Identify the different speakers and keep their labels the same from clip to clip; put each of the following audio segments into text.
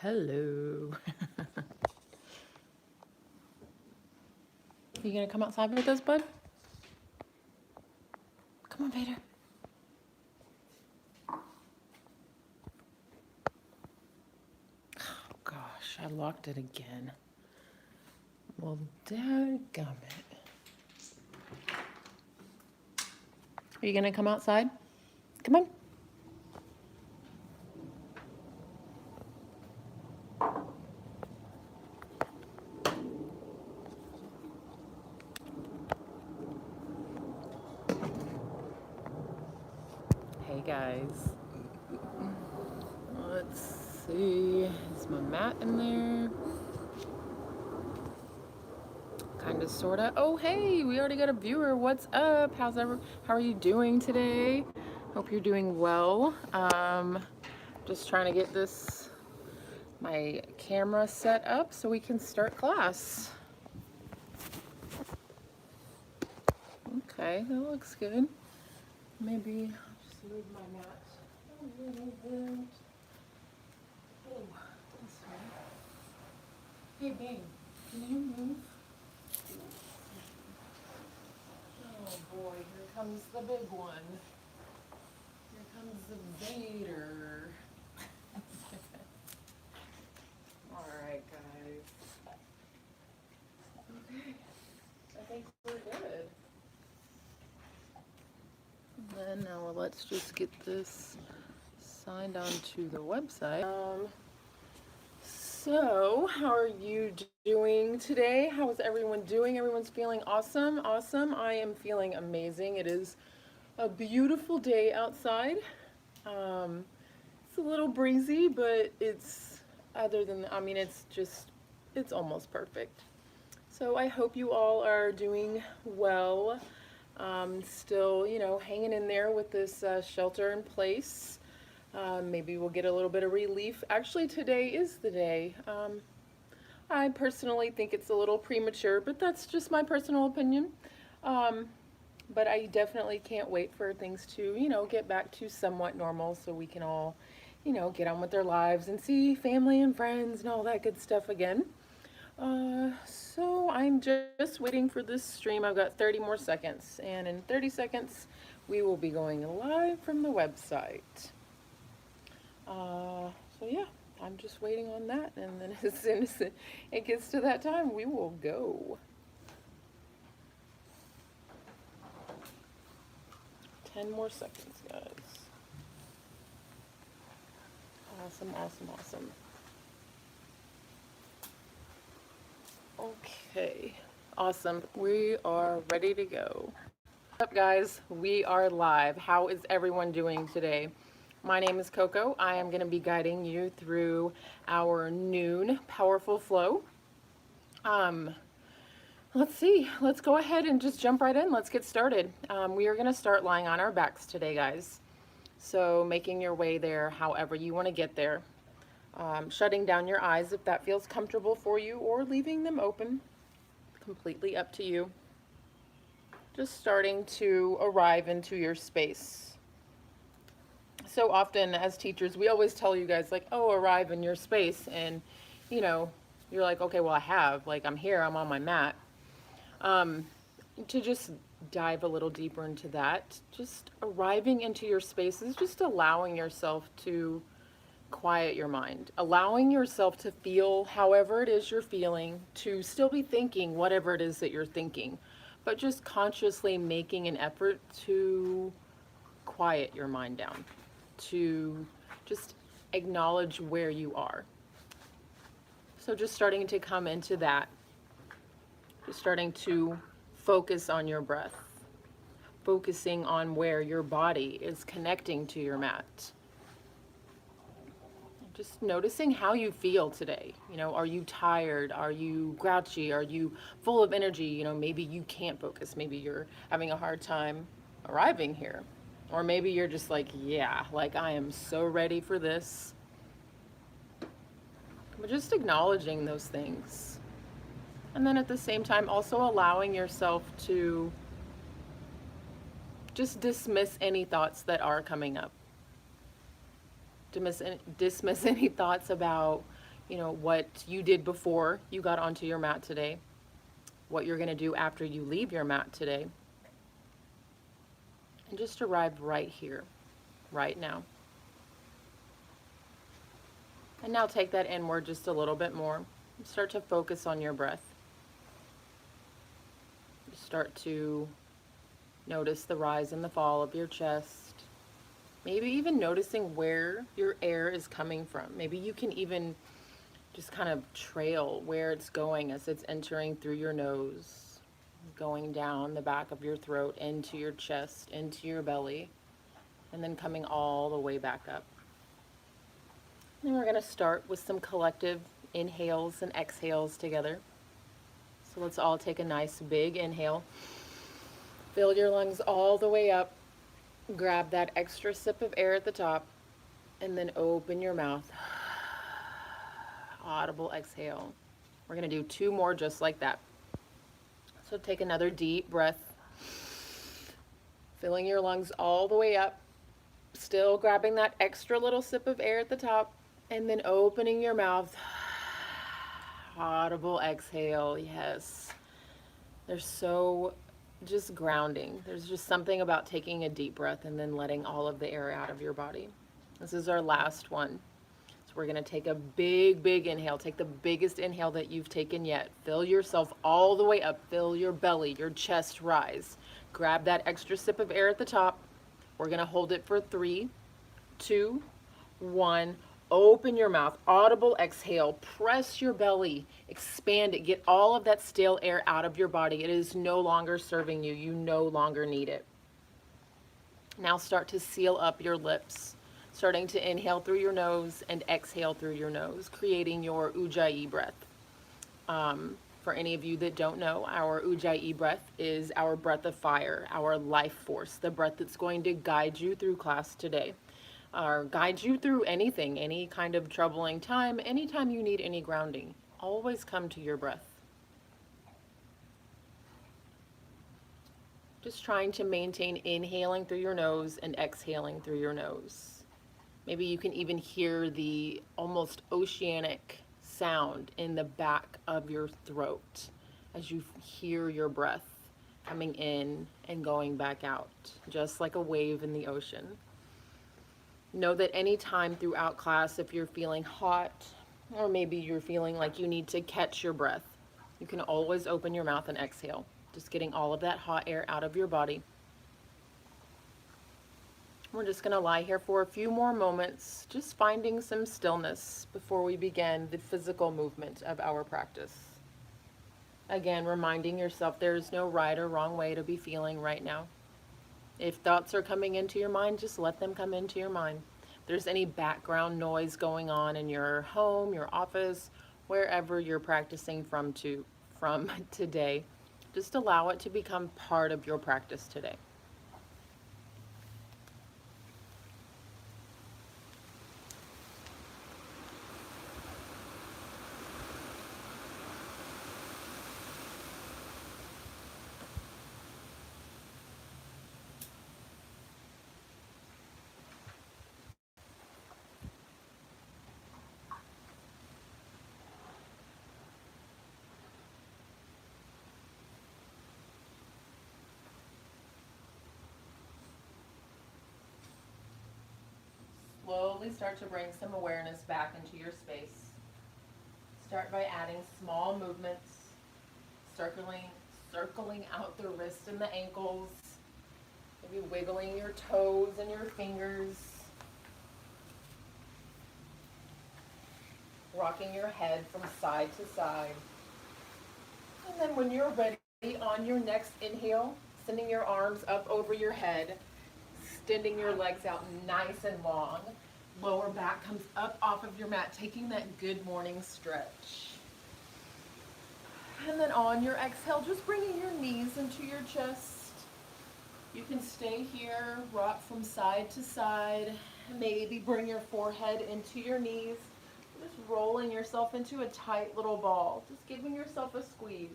Speaker 1: Hello. You gonna come outside with us, bud? Come on, Vader. Oh, gosh, I locked it again. Well, dadgummit. Are you gonna come outside? Come on. Hey, guys. Let's see. Is my mat in there? Kinda, sorta. Oh, hey, we already got a viewer. What's up? How are you doing today? Hope you're doing well. Just trying to get my camera set up so we can start class. Okay, that looks good. Maybe I'll just move my mat a little bit. Oh, this way. Hey, babe, can you move? Oh boy, here comes the big one. Here comes the Vader. All right, guys. Okay, I think we're good. And then now let's just get this signed on to the website. So, how are you doing today? How is everyone doing? Everyone's feeling awesome? Awesome. I am feeling amazing. It is a beautiful day outside. It's a little breezy, but it's it's almost perfect. So I hope you all are doing well. Still, hanging in there with this shelter in place. Maybe we'll get a little bit of relief. Actually, today is the day. I personally think it's a little premature, but that's just my personal opinion. But I definitely can't wait for things to, get back to somewhat normal so we can all, get on with their lives and see family and friends and all that good stuff again. So I'm just waiting for this stream. I've got 30 more seconds, and in 30 seconds, we will be going live from the website. So yeah, I'm just waiting on that, and then as soon as it gets to that time, we will go. 10 more seconds, guys. Awesome, awesome, awesome. Okay, awesome. We are ready to go. What's up, guys? We are live. How is everyone doing today? My name is Coco. I am going to be guiding you through our noon powerful flow. Let's see. Let's go ahead and just jump right in. Let's get started. We are going to start lying on our backs today, guys. So making your way there however you want to get there. Shutting down your eyes if that feels comfortable for you, or leaving them open. Completely up to you. Just starting to arrive into your space. So often as teachers, we always tell you guys like, oh, arrive in your space. And, you're like, okay, well, I have. Like, I'm here. I'm on my mat. To just dive a little deeper into that, just arriving into your space is just allowing yourself to quiet your mind, allowing yourself to feel however it is you're feeling, to still be thinking whatever it is that you're thinking, but just consciously making an effort to quiet your mind down, to just acknowledge where you are. So just starting to come into that, just starting to focus on your breath, focusing on where your body is connecting to your mat. Just noticing how you feel today. Are you tired? Are you grouchy? Are you full of energy? Maybe you can't focus. Maybe you're having a hard time arriving here. Or maybe you're just like, yeah, like I am so ready for this. But just acknowledging those things. And then at the same time, also allowing yourself to just dismiss any thoughts that are coming up. Dismiss any thoughts about, you know, what you did before you got onto your mat today, what you're going to do after you leave your mat today, and just arrive right here, right now. And now take that inward just a little bit more. Start to focus on your breath. Start to notice the rise and the fall of your chest. Maybe even noticing where your air is coming from. Maybe you can even just kind of trail where it's going as it's entering through your nose, going down the back of your throat, into your chest, into your belly, and then coming all the way back up. And we're going to start with some collective inhales and exhales together. So let's all take a nice big inhale. Fill your lungs all the way up. Grab that extra sip of air at the top, and then open your mouth. Audible exhale. We're going to do 2 more just like that. So take another deep breath. Filling your lungs all the way up. Still grabbing that extra little sip of air at the top, and then opening your mouth. Audible exhale. Yes. They're so just grounding. There's just something about taking a deep breath and then letting all of the air out of your body. This is our last one. So we're going to take a big, big inhale. Take the biggest inhale that you've taken yet. Fill yourself all the way up. Fill your belly, your chest rise. Grab that extra sip of air at the top. We're going to hold it for 3, 2, 1. Open your mouth. Audible exhale. Press your belly. Expand it. Get all of that stale air out of your body. It is no longer serving you. You no longer need it. Now start to seal up your lips. Starting to inhale through your nose and exhale through your nose, creating your Ujjayi breath. For any of you that don't know, our Ujjayi breath is our breath of fire, our life force, the breath that's going to guide you through class today. Or guide you through anything, any kind of troubling time, anytime you need any grounding. Always come to your breath. Just trying to maintain inhaling through your nose and exhaling through your nose. Maybe you can even hear the almost oceanic sound in the back of your throat as you hear your breath coming in and going back out, just like a wave in the ocean. Know that any time throughout class, if you're feeling hot, or maybe you're feeling like you need to catch your breath, you can always open your mouth and exhale, just getting all of that hot air out of your body. We're just going to lie here for a few more moments, just finding some stillness before we begin the physical movement of our practice. Again, reminding yourself there is no right or wrong way to be feeling right now. If thoughts are coming into your mind, just let them come into your mind. If there's any background noise going on in your home, your office, wherever you're practicing from today, just allow it to become part of your practice today. Slowly start to bring some awareness back into your space. Start by adding small movements, circling out the wrists and the ankles, maybe wiggling your toes and your fingers, rocking your head from side to side. And then when you're ready, on your next inhale, sending your arms up over your head, extending your legs out nice and long. Lower back comes up off of your mat, taking that good morning stretch. And then on your exhale, just bringing your knees into your chest. You can stay here, rock from side to side. Maybe bring your forehead into your knees. Just rolling yourself into a tight little ball. Just giving yourself a squeeze.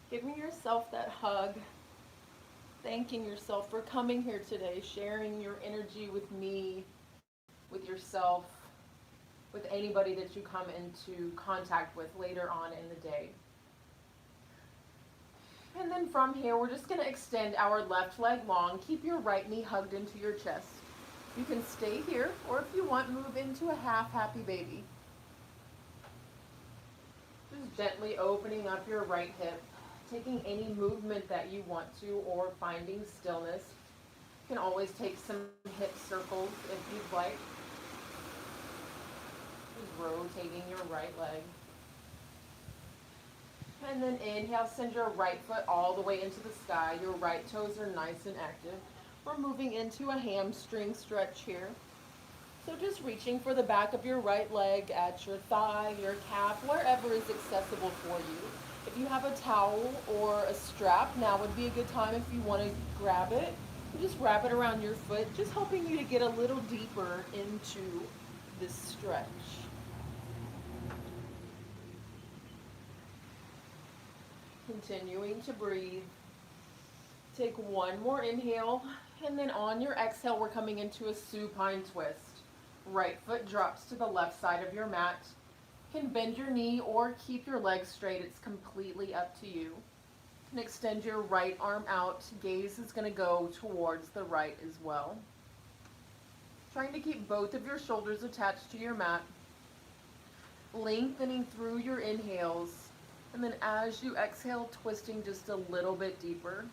Speaker 1: Giving yourself that hug. Thanking yourself for coming here today, sharing your energy with me, with yourself, with anybody that you come into contact with later on in the day. And then from here, we're just going to extend our left leg long. Keep your right knee hugged into your chest. You can stay here, or if you want, move into a half happy baby. Just gently opening up your right hip, taking any movement that you want to, or finding stillness. You can always take some hip circles if you'd like. Just rotating your right leg. And then inhale, send your right foot all the way into the sky. Your right toes are nice and active. We're moving into a hamstring stretch here. So just reaching for the back of your right leg at your thigh, your calf, wherever is accessible for you. If you have a towel or a strap, now would be a good time if you want to grab it. You just wrap it around your foot, just helping you to get a little deeper into this stretch. Continuing to breathe. Take one more inhale, and then on your exhale, we're coming into a supine twist. Right foot drops to the left side of your mat. You can bend your knee or keep your legs straight. It's completely up to you. You can extend your right arm out. Gaze is going to go towards the right as well. Trying to keep both of your shoulders attached to your mat. Lengthening through your inhales. And then as you exhale, twisting just a little bit deeper.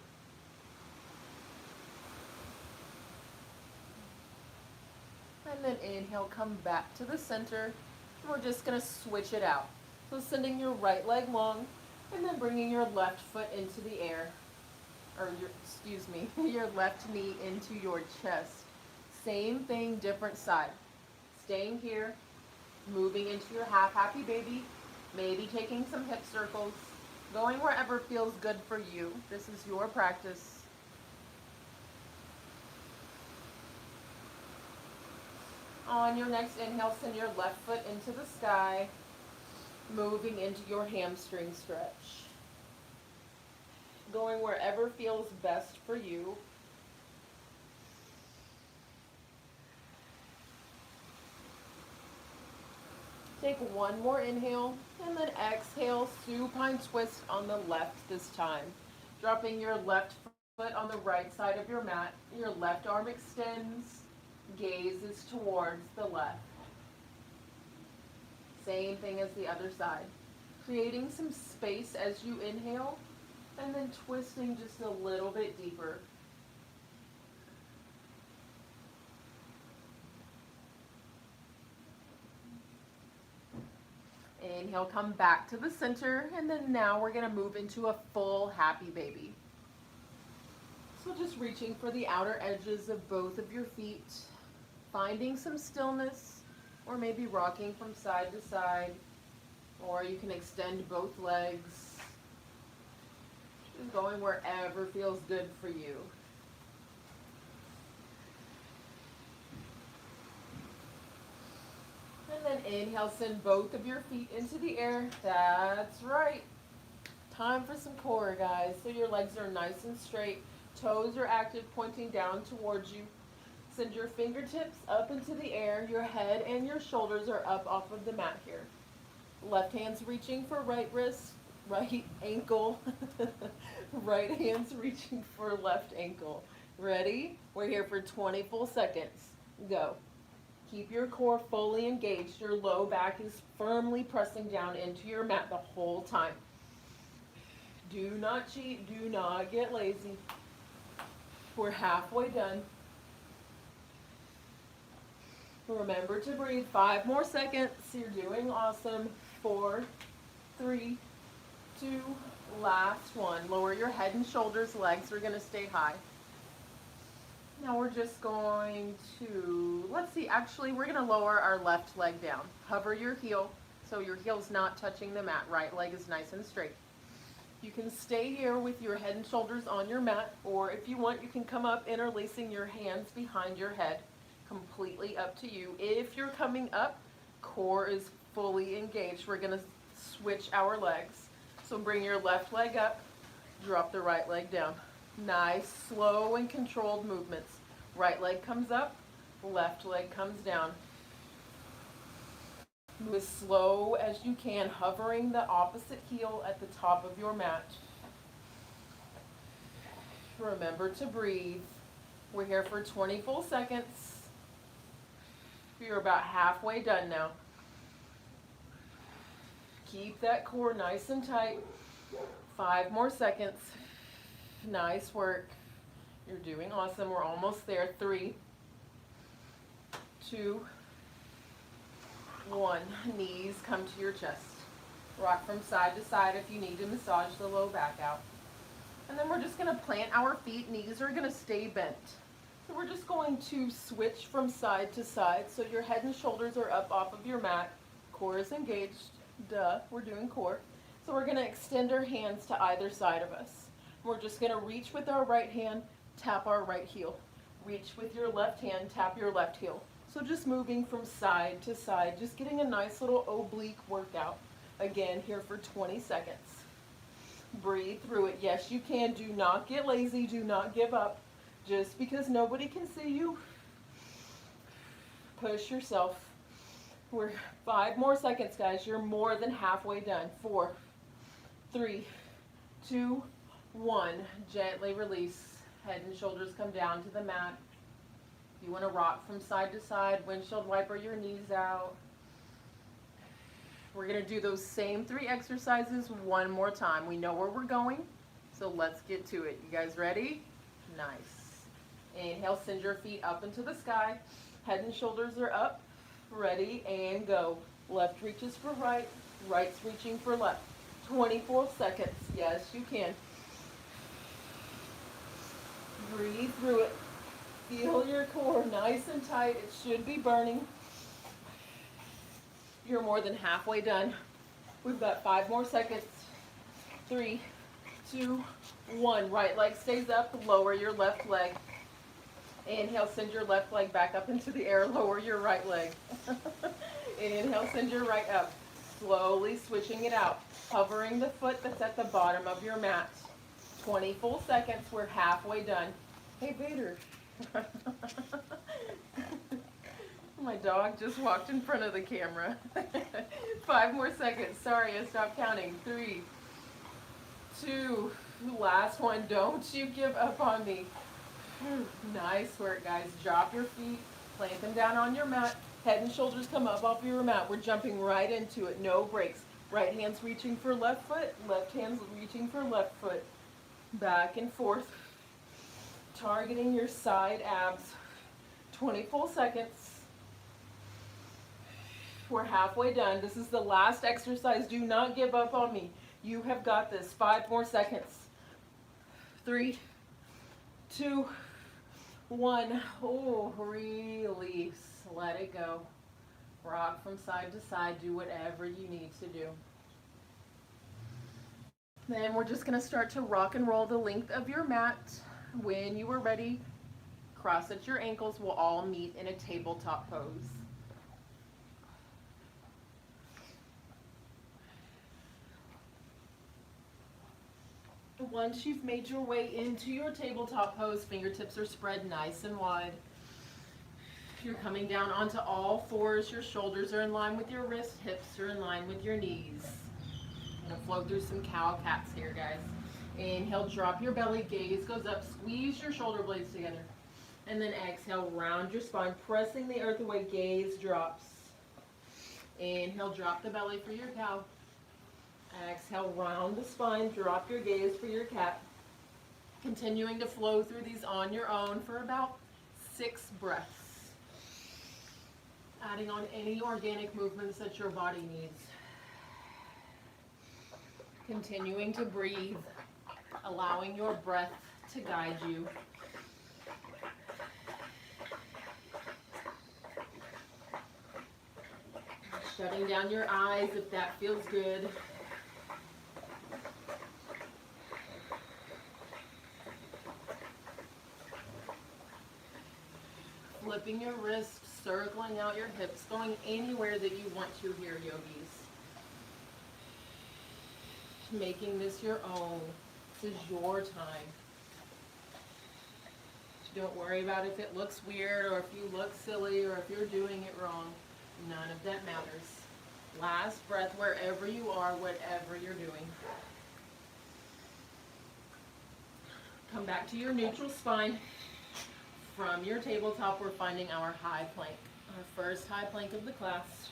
Speaker 1: And then inhale, come back to the center. And we're just going to switch it out. So sending your right leg long and then bringing your left foot into the air. Or your left knee into your chest. Same thing, different side. Staying here, moving into your half happy baby. Maybe taking some hip circles, going wherever feels good for you. This is your practice. On your next inhale, send your left foot into the sky, moving into your hamstring stretch. Going wherever feels best for you. Take one more inhale, and then exhale, supine twist on the left this time. Dropping your left foot on the right side of your mat. Your left arm extends, gaze is towards the left. Same thing as the other side. Creating some space as you inhale, and then twisting just a little bit deeper. Inhale, come back to the center, and then now we're going to move into a full happy baby. So just reaching for the outer edges of both of your feet, finding some stillness, or maybe rocking from side to side, or you can extend both legs, just going wherever feels good for you. And then inhale, send both of your feet into the air. That's right. Time for some core, guys. So your legs are nice and straight. Toes are active, pointing down towards you. Send your fingertips up into the air. Your head and your shoulders are up off of the mat here. Left hand's reaching for right wrist, right ankle. Right hand's reaching for left ankle. Ready? We're here for 20 full seconds. Go. Keep your core fully engaged. Your low back is firmly pressing down into your mat the whole time. Do not cheat. Do not get lazy. We're halfway done. Remember to breathe. 5 more seconds. You're doing awesome. 4, 3, 2, last one. Lower your head and shoulders. Legs are going to stay high. Now we're just going to, let's see, actually we're going to lower our left leg down. Hover your heel so your heel's not touching the mat. Right leg is nice and straight. You can stay here with your head and shoulders on your mat, or if you want, you can come up interlacing your hands behind your head. Completely up to you. If you're coming up, core is fully engaged. We're going to switch our legs. So bring your left leg up, drop the right leg down. Nice, slow and controlled movements. Right leg comes up, left leg comes down. Move as slow as you can, hovering the opposite heel at the top of your mat. Remember to breathe. We're here for 20 full seconds. You're about halfway done now. Keep that core nice and tight. 5 more seconds. Nice work. You're doing awesome. We're almost there. 3, 2, 1. Knees come to your chest. Rock from side to side if you need to massage the low back out. And then we're just going to plant our feet. Knees are going to stay bent. So we're just going to switch from side to side. So your head and shoulders are up off of your mat. Core is engaged. Duh, we're doing core. So we're going to extend our hands to either side of us. We're just going to reach with our right hand, tap our right heel. Reach with your left hand, tap your left heel. So just moving from side to side, just getting a nice little oblique workout. Again, here for 20 seconds. Breathe through it. Yes, you can. Do not get lazy. Do not give up. Just because nobody can see you, push yourself. We're 5 more seconds, guys. You're more than halfway done. 4, 3, 2, 1. Gently release. Head and shoulders come down to the mat. You want to rock from side to side. Windshield wiper your knees out. We're going to do those same 3 exercises one more time. We know where we're going, so let's get to it. You guys ready? Nice. Inhale, send your feet up into the sky. Head and shoulders are up. Ready, and go. Left reaches for right. Right's reaching for left. 24 seconds. Yes, you can. Breathe through it. Feel your core nice and tight. It should be burning. You're more than halfway done. We've got 5 more seconds. 3, 2, 1. Right leg stays up. Lower your left leg. Inhale, send your left leg back up into the air. Lower your right leg. Inhale, send your right up. Slowly switching it out. Hovering the foot that's at the bottom of your mat. 20 full seconds. We're halfway done. Hey, Vader. My dog just walked in front of the camera. 5 more seconds. Sorry, I stopped counting. 3, 2, last one. Don't you give up on me. Nice work, guys. Drop your feet. Plant them down on your mat. Head and shoulders come up off your mat. We're jumping right into it. No breaks. Right hand's reaching for left foot. Left hand's reaching for left foot. Back and forth. Targeting your side abs. 20 full seconds. We're halfway done. This is the last exercise. Do not give up on me. You have got this. 5 more seconds. 3, 2, 1. Oh, release. Let it go. Rock from side to side. Do whatever you need to do. Then we're just going to start to rock and roll the length of your mat. When you are ready, cross at your ankles. We'll all meet in a tabletop pose. Once you've made your way into your tabletop pose, fingertips are spread nice and wide. You're coming down onto all fours. Your shoulders are in line with your wrists. Hips are in line with your knees. I'm going to flow through some cow-cats here, guys. Inhale, drop your belly. Gaze goes up. Squeeze your shoulder blades together. And then exhale, round your spine, pressing the earth away. Gaze drops. Inhale, drop the belly for your cow. Exhale, round the spine, drop your gaze for your cat. Continuing to flow through these on your own for about 6 breaths. Adding on any organic movements that your body needs. Continuing to breathe, allowing your breath to guide you. Shutting down your eyes if that feels good. Flipping your wrists, circling out your hips, going anywhere that you want to here, yogis. Making this your own. This is your time. Don't worry about if it looks weird or if you look silly or if you're doing it wrong. None of that matters. Last breath wherever you are, whatever you're doing. Come back to your neutral spine. From your tabletop, we're finding our high plank. Our first high plank of the class.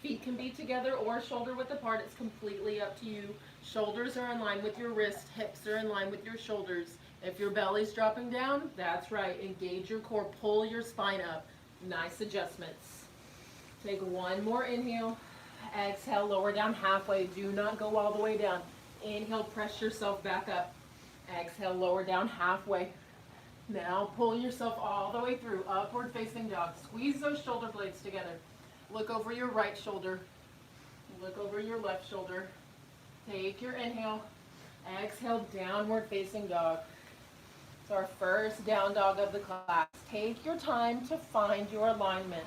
Speaker 1: Feet can be together or shoulder width apart. It's completely up to you. Shoulders are in line with your wrist. Hips are in line with your shoulders. If your belly's dropping down, that's right. Engage your core. Pull your spine up. Nice adjustments. Take one more inhale. Exhale, lower down halfway. Do not go all the way down. Inhale, press yourself back up. Exhale, lower down halfway. Now pull yourself all the way through. Upward facing dog. Squeeze those shoulder blades together. Look over your right shoulder. Look over your left shoulder. Take your inhale. Exhale, downward facing dog. It's our first down dog of the class. Take your time to find your alignment.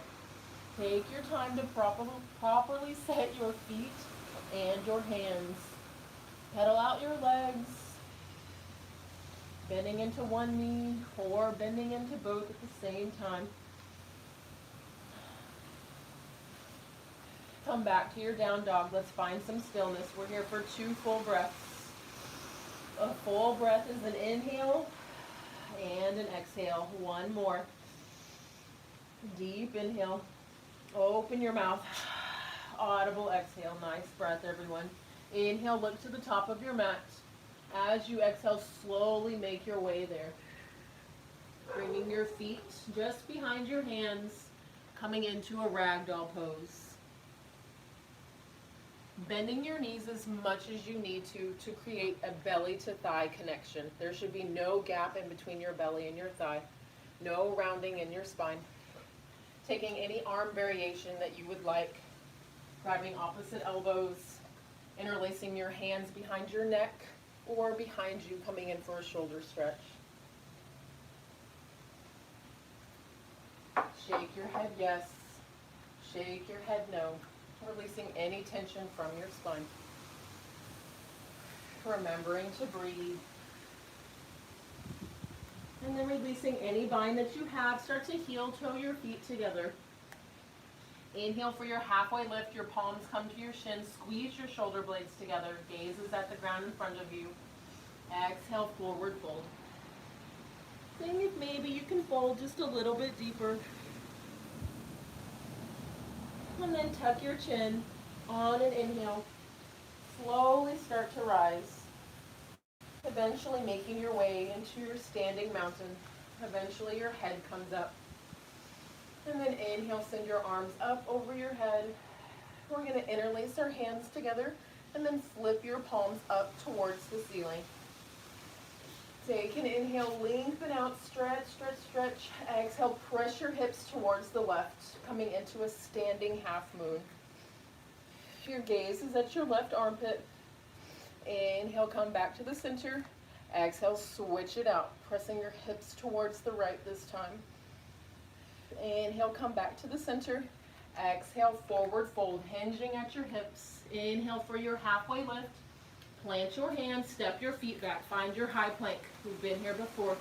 Speaker 1: Take your time to properly set your feet and your hands. Pedal out your legs. Bending into one knee or bending into both at the same time. Come back to your down dog. Let's find some stillness. We're here for 2 full breaths. A full breath is an inhale and an exhale. One more. Deep inhale. Open your mouth. Audible exhale. Nice breath, everyone. Inhale, look to the top of your mat. As you exhale, slowly make your way there. Bringing your feet just behind your hands, coming into a ragdoll pose. Bending your knees as much as you need to create a belly to thigh connection. There should be no gap in between your belly and your thigh. No rounding in your spine. Taking any arm variation that you would like. Grabbing opposite elbows. Interlacing your hands behind your neck or behind you, coming in for a shoulder stretch. Shake your head yes. Shake your head no. Releasing any tension from your spine. Remembering to breathe. And then releasing any bind that you have. Start to heel toe your feet together. Inhale for your halfway lift. Your palms come to your shins. Squeeze your shoulder blades together. Gaze is at the ground in front of you. Exhale, forward fold. Seeing if maybe you can fold just a little bit deeper. And then tuck your chin on an inhale. Slowly start to rise. Eventually making your way into your standing mountain. Eventually your head comes up. And then inhale, send your arms up over your head. We're going to interlace our hands together and then flip your palms up towards the ceiling. Take an inhale, lengthen out, stretch, stretch, stretch. Exhale, press your hips towards the left, coming into a standing half moon. Your gaze is at your left armpit. Inhale, come back to the center. Exhale, switch it out, pressing your hips towards the right this time. Inhale, come back to the center. Exhale, forward fold, hinging at your hips. Inhale for your halfway lift. Plant your hands, step your feet back. Find your high plank. We've been here before.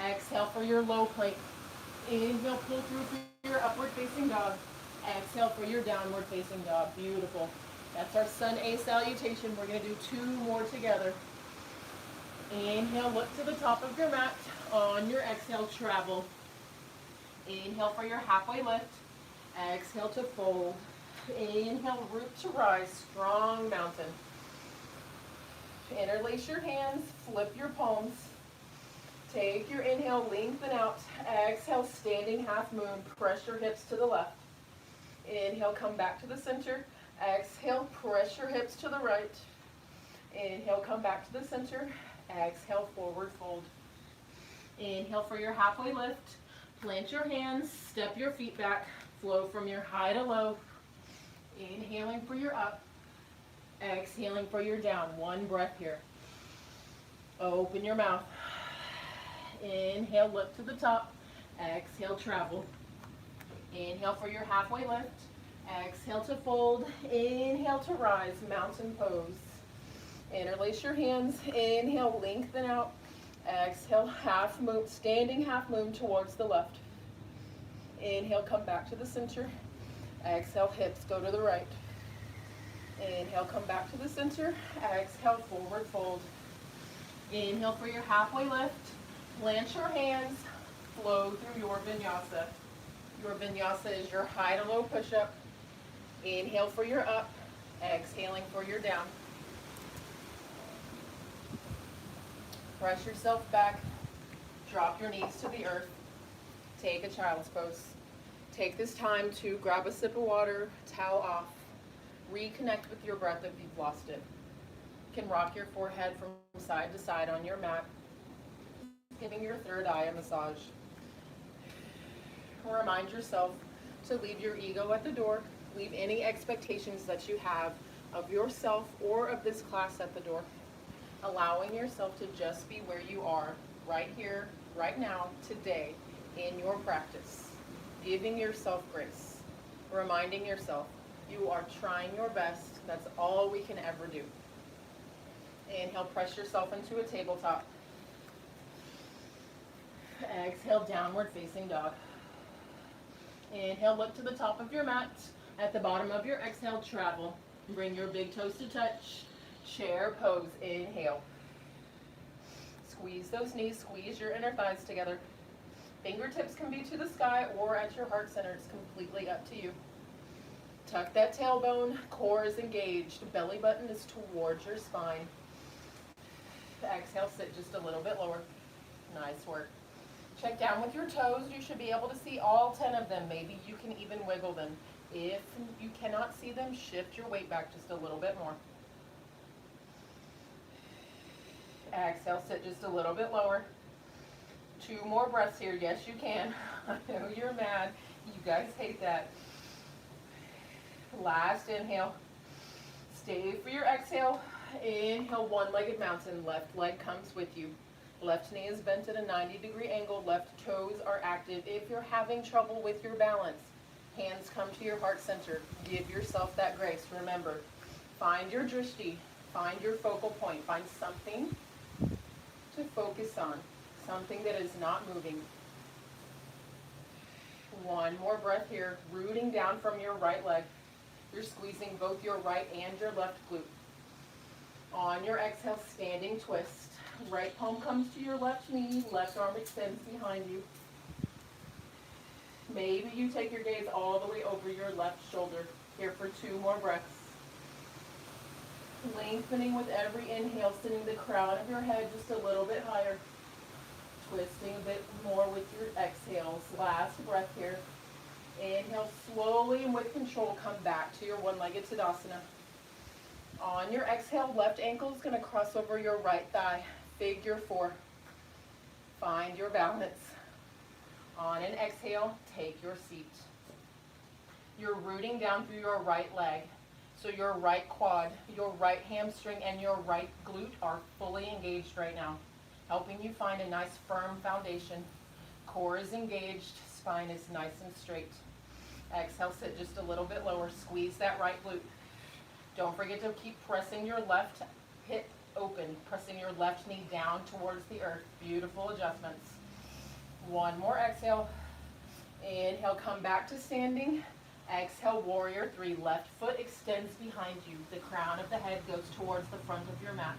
Speaker 1: Exhale for your low plank. Inhale, pull through for your upward facing dog. Exhale for your downward facing dog. Beautiful. That's our sun A salutation. We're going to do 2 more together. Inhale, look to the top of your mat. On your exhale, travel. Inhale for your halfway lift. Exhale to fold. Inhale, root to rise. Strong mountain. Interlace your hands. Flip your palms. Take your inhale, lengthen out. Exhale, standing half moon. Press your hips to the left. Inhale, come back to the center. Exhale, press your hips to the right. Inhale, come back to the center. Exhale, forward fold. Inhale for your halfway lift. Plant your hands, step your feet back, flow from your high to low. Inhaling for your up, exhaling for your down. 1 breath here. Open your mouth. Inhale, look to the top. Exhale, travel. Inhale for your halfway lift. Exhale to fold. Inhale to rise, mountain pose. Interlace your hands. Inhale, lengthen out. Exhale, half moon, standing half moon towards the left. Inhale, come back to the center. Exhale, hips go to the right. Inhale, come back to the center. Exhale, forward fold. Inhale for your halfway lift. Plant your hands. Flow through your vinyasa. Your vinyasa is your high to low push-up. Inhale for your up. Exhaling for your down. Press yourself back. Drop your knees to the earth. Take a child's pose. Take this time to grab a sip of water, towel off. Reconnect with your breath if you've lost it. You can rock your forehead from side to side on your mat, giving your third eye a massage. Remind yourself to leave your ego at the door. Leave any expectations that you have of yourself or of this class at the door. Allowing yourself to just be where you are, right here, right now, today, in your practice. Giving yourself grace. Reminding yourself you are trying your best. That's all we can ever do. Inhale, press yourself into a tabletop. Exhale, downward facing dog. Inhale, look to the top of your mat. At the bottom of your exhale, travel. Bring your big toes to touch. Chair pose. Inhale. Squeeze those knees. Squeeze your inner thighs together. Fingertips can be to the sky or at your heart center. It's completely up to you. Tuck that tailbone. Core is engaged. Belly button is towards your spine. Exhale, sit just a little bit lower. Nice work. Check down with your toes. You should be able to see all 10 of them. Maybe you can even wiggle them. If you cannot see them, shift your weight back just a little bit more. Exhale, sit just a little bit lower. 2 more breaths here. Yes, you can. I know you're mad. You guys hate that. Last inhale. Stay for your exhale. Inhale, one-legged mountain. Left leg comes with you. Left knee is bent at a 90-degree angle. Left toes are active. If you're having trouble with your balance, hands come to your heart center. Give yourself that grace. Remember, find your drishti. Find your focal point. Find something to focus on. Something that is not moving. 1 more breath here. Rooting down from your right leg. You're squeezing both your right and your left glute. On your exhale, standing twist. Right palm comes to your left knee, left arm extends behind you. Maybe you take your gaze all the way over your left shoulder. Here for 2 more breaths. Lengthening with every inhale, sending the crown of your head just a little bit higher. Twisting a bit more with your exhales. Last breath here. Inhale slowly and with control, come back to your one-legged Tadasana. On your exhale, left ankle is going to cross over your right thigh. Figure 4. Find your balance. On an exhale, take your seat. You're rooting down through your right leg. So your right quad, your right hamstring, and your right glute are fully engaged right now, helping you find a nice firm foundation. Core is engaged, spine is nice and straight. Exhale, sit just a little bit lower. Squeeze that right glute. Don't forget to keep pressing your left hip open, pressing your left knee down towards the earth. Beautiful adjustments. 1 more exhale. Inhale, come back to standing. Exhale, warrior 3. Left foot extends behind you. The crown of the head goes towards the front of your mat.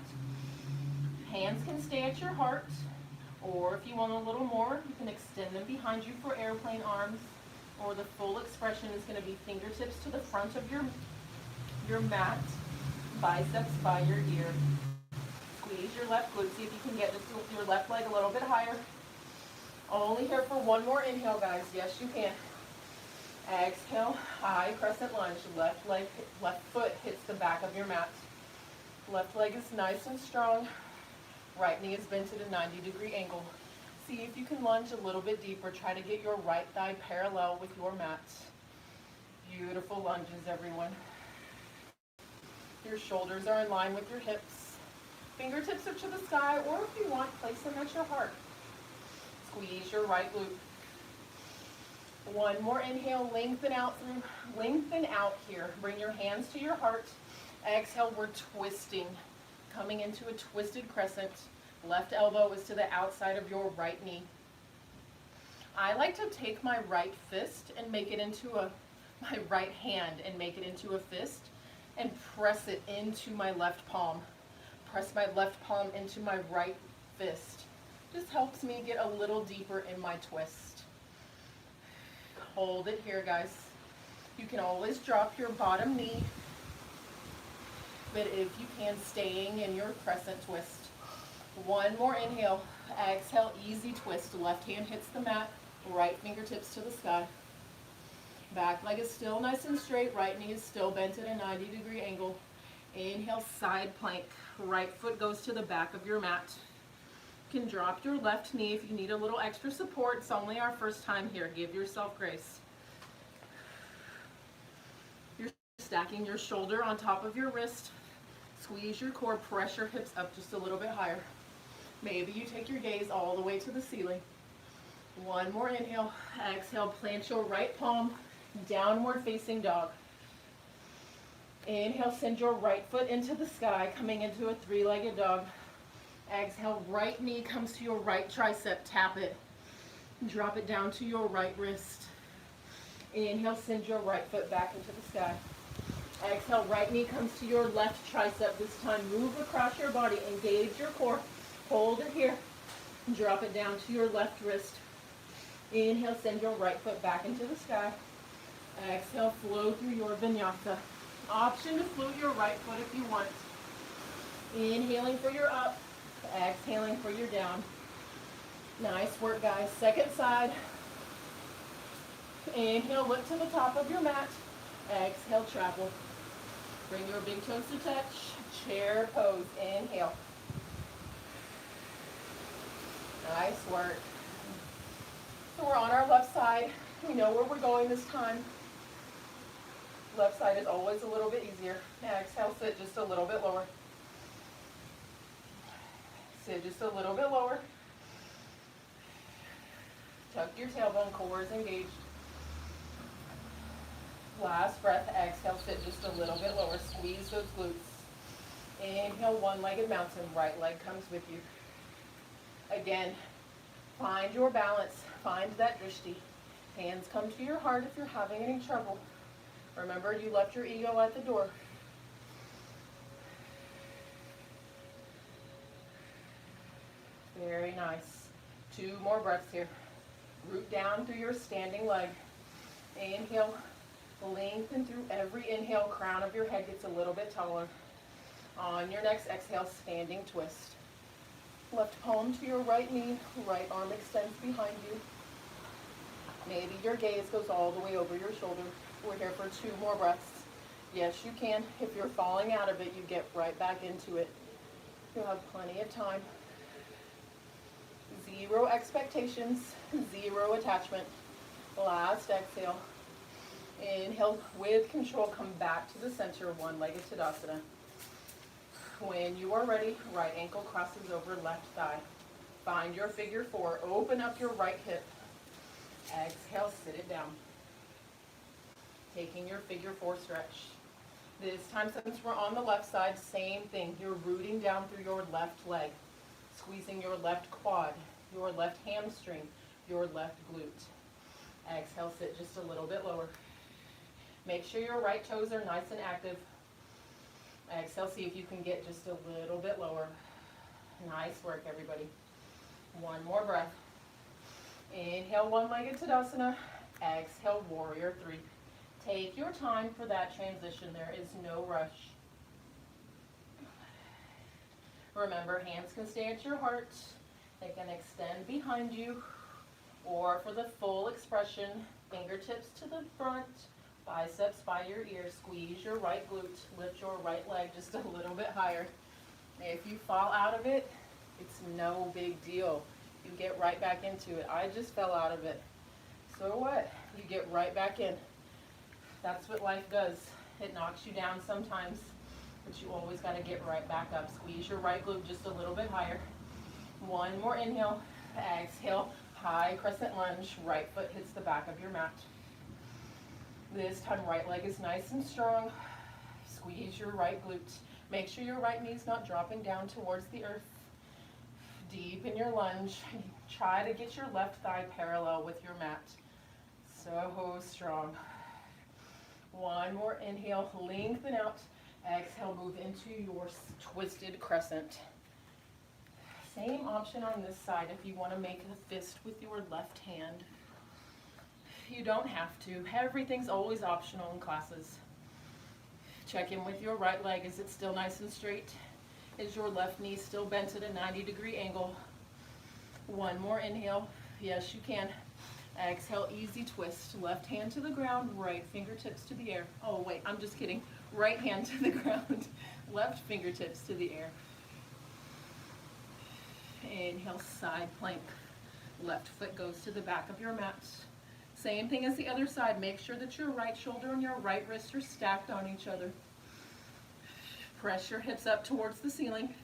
Speaker 1: Hands can stay at your heart, or if you want a little more, you can extend them behind you for airplane arms, or the full expression is going to be fingertips to the front of your mat, biceps by your ear. Squeeze your left glute. See if you can get just your left leg a little bit higher. Only here for 1 more inhale, guys. Yes, you can. Exhale, high crescent lunge. Left foot hits the back of your mat. Left leg is nice and strong. Right knee is bent at a 90-degree angle. See if you can lunge a little bit deeper. Try to get your right thigh parallel with your mat. Beautiful lunges, everyone. Your shoulders are in line with your hips. Fingertips are to the sky, or if you want, place them at your heart. Squeeze your right glute. 1 more inhale, lengthen out here. Bring your hands to your heart. Exhale, we're twisting. Coming into a twisted crescent. Left elbow is to the outside of your right knee. I like to take my right fist and make it into a my right hand and make it into a fist and press it into my left palm. Press my left palm into my right fist. Just helps me get a little deeper in my twist. Hold it here, guys. You can always drop your bottom knee, but if you can, staying in your crescent twist. One more inhale. Exhale, easy twist. Left hand hits the mat, right fingertips to the sky. Back leg is still nice and straight. Right knee is still bent at a 90-degree angle. Inhale, side plank. Right foot goes to the back of your mat. You can drop your left knee if you need a little extra support. It's only our first time here. Give yourself grace. You're stacking your shoulder on top of your wrist. Squeeze your core, press your hips up just a little bit higher. Maybe you take your gaze all the way to the ceiling. One more inhale. Exhale, plant your right palm, downward facing dog. Inhale, send your right foot into the sky, coming into a three-legged dog. Exhale, right knee comes to your right tricep, tap it. Drop it down to your right wrist. Inhale, send your right foot back into the sky. Exhale, right knee comes to your left tricep. This time, move across your body, engage your core. Hold it here. Drop it down to your left wrist. Inhale, send your right foot back into the sky. Exhale, flow through your vinyasa. Option to float your right foot if you want. Inhaling for your up, exhaling for your down. Nice work, guys. Second side. Inhale, lift to the top of your mat. Exhale, travel. Bring your big toes to touch. Chair pose. Inhale. Nice work. So we're on our left side. We know where we're going this time. Left side is always a little bit easier. Exhale, sit just a little bit lower. Sit just a little bit lower. Tuck your tailbone, core is engaged. Last breath, exhale, sit just a little bit lower. Squeeze those glutes. Inhale, one-legged mountain. Right leg comes with you. Again, find your balance. Find that drishti. Hands come to your heart if you're having any trouble. Remember, you left your ego at the door. Very nice. 2 more breaths here. Root down through your standing leg. Inhale. Lengthen through every inhale. Crown of your head gets a little bit taller. On your next exhale, standing twist. Left palm to your right knee. Right arm extends behind you. Maybe your gaze goes all the way over your shoulder. We're here for 2 more breaths. Yes, you can. If you're falling out of it, you get right back into it. You'll have plenty of time. 0 expectations, 0 attachment. Last exhale. Inhale with control, come back to the center, one-legged Tadasana. When you are ready, right ankle crosses over left thigh. Find your figure 4. Open up your right hip. Exhale, sit it down. Taking your figure 4 stretch. This time, since we're on the left side, same thing. You're rooting down through your left leg, squeezing your left quad, your left hamstring, your left glute. Exhale, sit just a little bit lower. Make sure your right toes are nice and active. Exhale, see if you can get just a little bit lower. Nice work, everybody. 1 more breath. Inhale, one-legged Tadasana. Exhale, warrior 3. Take your time for that transition. There is no rush. Remember, hands can stay at your heart. They can extend behind you. Or for the full expression, fingertips to the front, biceps by your ear. Squeeze your right glute. Lift your right leg just a little bit higher. If you fall out of it, it's no big deal. You get right back into it. I just fell out of it. So what? You get right back in. That's what life does. It knocks you down sometimes, but you always got to get right back up. Squeeze your right glute just a little bit higher. 1 more inhale. Exhale. High crescent lunge. Right foot hits the back of your mat. This time, right leg is nice and strong. Squeeze your right glute. Make sure your right knee's not dropping down towards the earth. Deep in your lunge. Try to get your left thigh parallel with your mat. So strong. One more inhale, lengthen out. Exhale, move into your twisted crescent. Same option on this side if you want to make a fist with your left hand. You don't have to. Everything's always optional in classes. Check in with your right leg. Is it still nice and straight? Is your left knee still bent at a 90-degree angle? One more inhale. Yes, you can. Exhale, easy twist. Left hand to the ground, right fingertips to the air. Oh, wait, I'm just kidding. Right hand to the ground, left fingertips to the air. Inhale, side plank. Left foot goes to the back of your mat. Same thing as the other side. Make sure that your right shoulder and your right wrist are stacked on each other. Press your hips up towards the ceiling.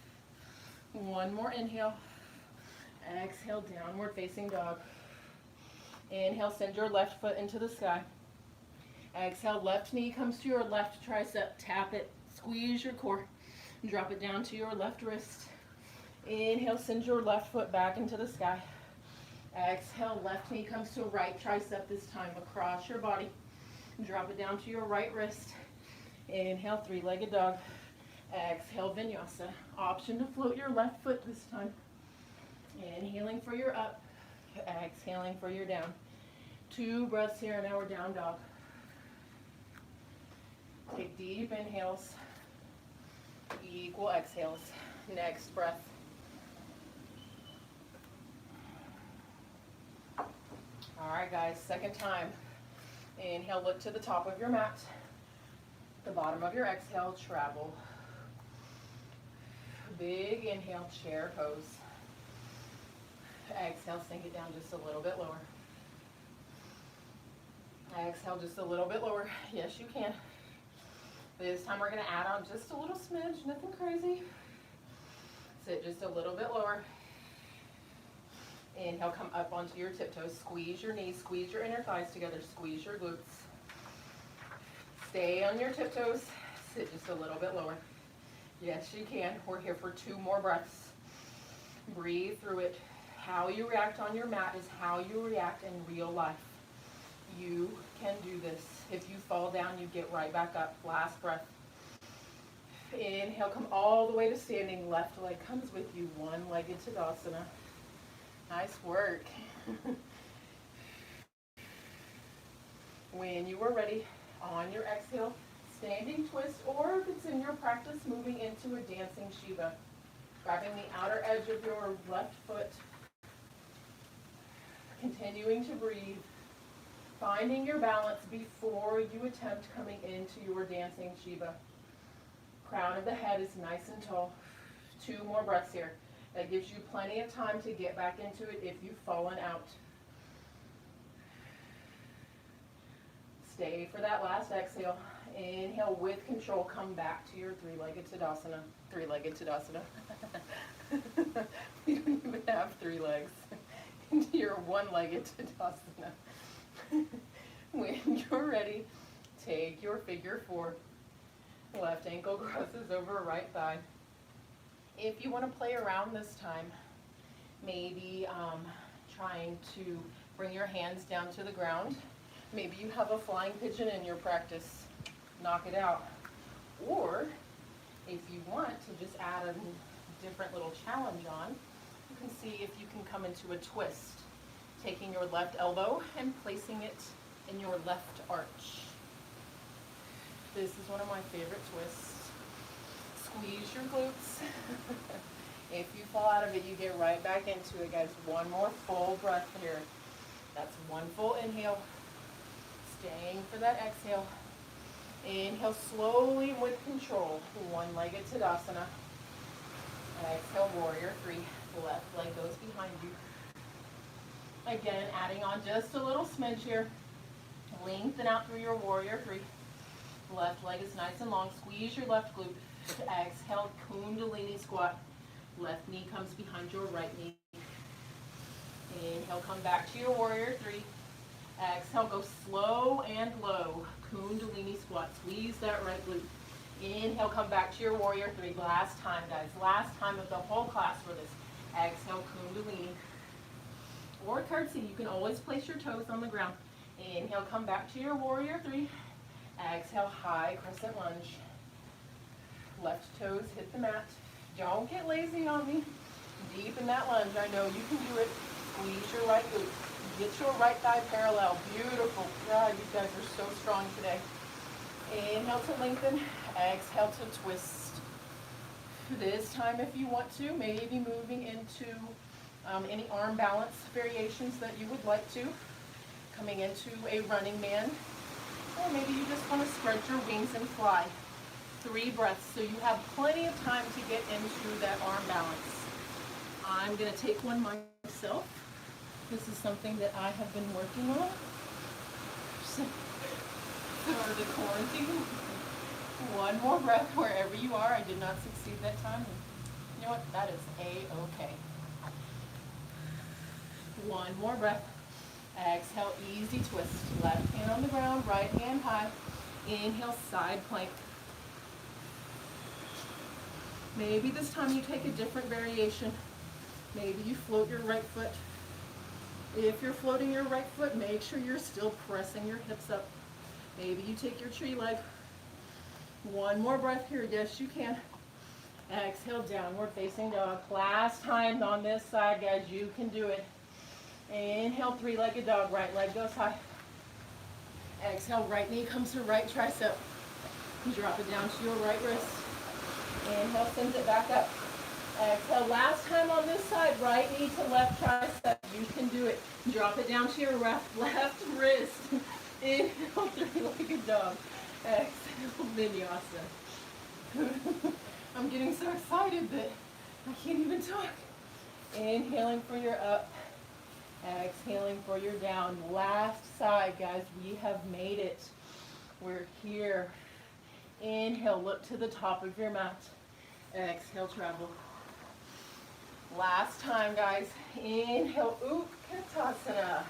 Speaker 1: One more inhale. Exhale, downward facing dog. Inhale, send your left foot into the sky. Exhale, left knee comes to your left tricep. Tap it, squeeze your core. Drop it down to your left wrist. Inhale, send your left foot back into the sky. Exhale, left knee comes to right tricep this time across your body. Drop it down to your right wrist. Inhale, three-legged dog. Exhale, vinyasa. Option to float your left foot this time. Inhaling for your up. Exhaling for your down. 2 breaths here, and now we're down dog. Take deep inhales. Equal exhales. Next breath. All right, guys, second time. Inhale, look to the top of your mat. The bottom of your exhale, travel. Big inhale, chair pose. Exhale, sink it down just a little bit lower. Exhale, just a little bit lower. Yes, you can. This time we're going to add on just a little smidge, nothing crazy. Sit just a little bit lower. Inhale, come up onto your tiptoes. Squeeze your knees, squeeze your inner thighs together, squeeze your glutes. Stay on your tiptoes. Sit just a little bit lower. Yes, you can. We're here for 2 more breaths. Breathe through it. How you react on your mat is how you react in real life. You can do this. If you fall down, you get right back up. Last breath. Inhale, come all the way to standing. Left leg comes with you. One-legged Tadasana. Nice work. When you are ready, on your exhale, standing twist, or if it's in your practice, moving into a dancing Shiva. Grabbing the outer edge of your left foot. Continuing to breathe. Finding your balance before you attempt coming into your dancing Shiva. Crown of the head is nice and tall. 2 more breaths here. That gives you plenty of time to get back into it if you've fallen out. Stay for that last exhale. Inhale with control. Come back to your three-legged Tadasana. Three-legged Tadasana. We don't even have 3 legs. Into your one-legged Tadasana. When you're ready, take your figure 4. Left ankle crosses over right thigh. If you want to play around this time, maybe trying to bring your hands down to the ground. Maybe you have a flying pigeon in your practice. Knock it out. Or if you want to just add a different little challenge on, you can see if you can come into a twist, taking your left elbow and placing it in your left arch. This is one of my favorite twists. Squeeze your glutes. If you fall out of it, you get right back into it, guys. 1 more full breath here. That's 1 full inhale. Staying for that exhale. Inhale slowly with control. One-legged Tadasana. Exhale, warrior 3. The left leg goes behind you. Again, adding on just a little smidge here. Lengthen out through your warrior 3. Left leg is nice and long. Squeeze your left glute. Exhale, Kundalini squat. Left knee comes behind your right knee. Inhale, come back to your warrior 3. Exhale, go slow and low. Kundalini squat. Squeeze that right glute. Inhale, come back to your warrior 3. Last time, guys. Last time of the whole class for this. Exhale, Kundalini. Or curtsy. You can always place your toes on the ground. Inhale, come back to your warrior 3. Exhale, high crescent lunge. Left toes hit the mat. Don't get lazy on me. Deep in that lunge. I know you can do it. Squeeze your right glute. Get your right thigh parallel. Beautiful. God, you guys are so strong today. Inhale to lengthen. Exhale to twist. This time, if you want to, maybe moving into any arm balance variations that you would like to. Coming into a running man. Or maybe you just want to spread your wings and fly. 3 breaths, so you have plenty of time to get into that arm balance. I'm going to take one myself. This is something that I have been working on for the quarantine. One more breath wherever you are. I did not succeed that time. You know what? That is A-okay. One more breath. Exhale, easy twist. Left hand on the ground, right hand high. Inhale, side plank. Maybe this time you take a different variation. Maybe you float your right foot. If you're floating your right foot, make sure you're still pressing your hips up. Maybe you take your tree leg. One more breath here. Yes, you can. Exhale, downward facing dog. Last time on this side, guys. You can do it. Inhale, 3-legged dog. Right leg goes high. Exhale, right knee comes to right tricep. Drop it down to your right wrist. Inhale, sends it back up. Exhale, last time on this side, right knee to left tricep. You can do it. Drop it down to your left wrist. Inhale, 3-legged dog. Exhale, vinyasa. I'm getting so excited that I can't even talk. Inhaling for your up. Exhaling for your down. Last side, guys. We have made it. We're here. Inhale, look to the top of your mat. Exhale, travel. Last time, guys. Inhale, Utkatasana.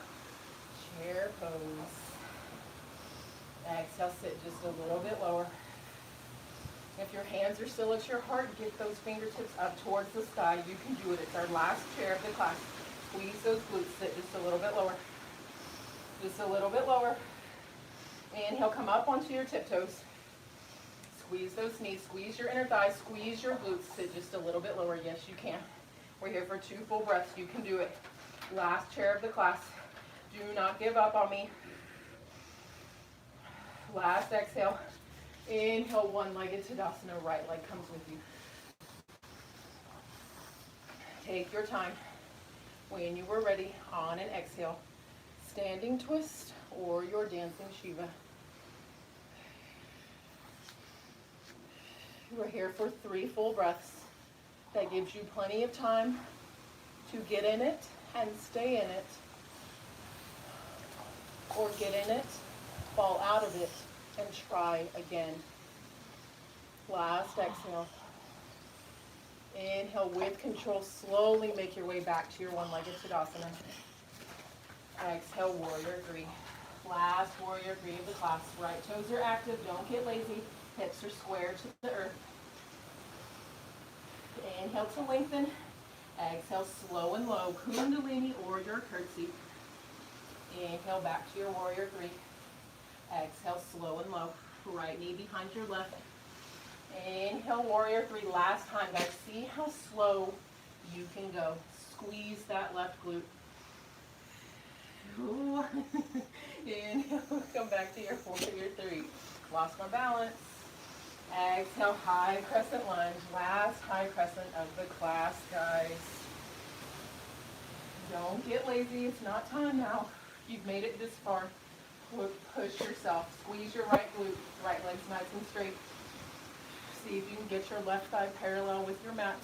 Speaker 1: Chair pose. Exhale, sit just a little bit lower. If your hands are still at your heart, get those fingertips up towards the sky. You can do it. It's our last chair of the class. Squeeze those glutes. Sit just a little bit lower. Just a little bit lower. Inhale, come up onto your tiptoes. Squeeze those knees. Squeeze your inner thighs. Squeeze your glutes. Sit just a little bit lower. Yes, you can. We're here for 2 full breaths. You can do it. Last chair of the class. Do not give up on me. Last exhale. Inhale, 1-legged Tadasana. Right leg comes with you. Take your time. When you were ready, on an exhale, standing twist or your dancing Shiva. We're here for 3 full breaths. That gives you plenty of time to get in it and stay in it. Or get in it, fall out of it, and try again. Last exhale. Inhale with control. Slowly make your way back to your 1-legged Tadasana. Exhale, warrior 3. Last warrior 3 of the class. Right toes are active. Don't get lazy. Hips are square to the earth. Inhale to lengthen. Exhale, slow and low. Kundalini or your curtsy. Inhale back to your warrior 3. Exhale, slow and low. Right knee behind your left. Inhale, warrior 3. Last time, guys. See how slow you can go. Squeeze that left glute. Inhale, come back to your warrior 3. Lost my balance. Exhale, high crescent lunge. Last high crescent of the class, guys. Don't get lazy. It's not time now. You've made it this far. Push yourself. Squeeze your right glute. Right leg's nice and straight. See if you can get your left thigh parallel with your mat.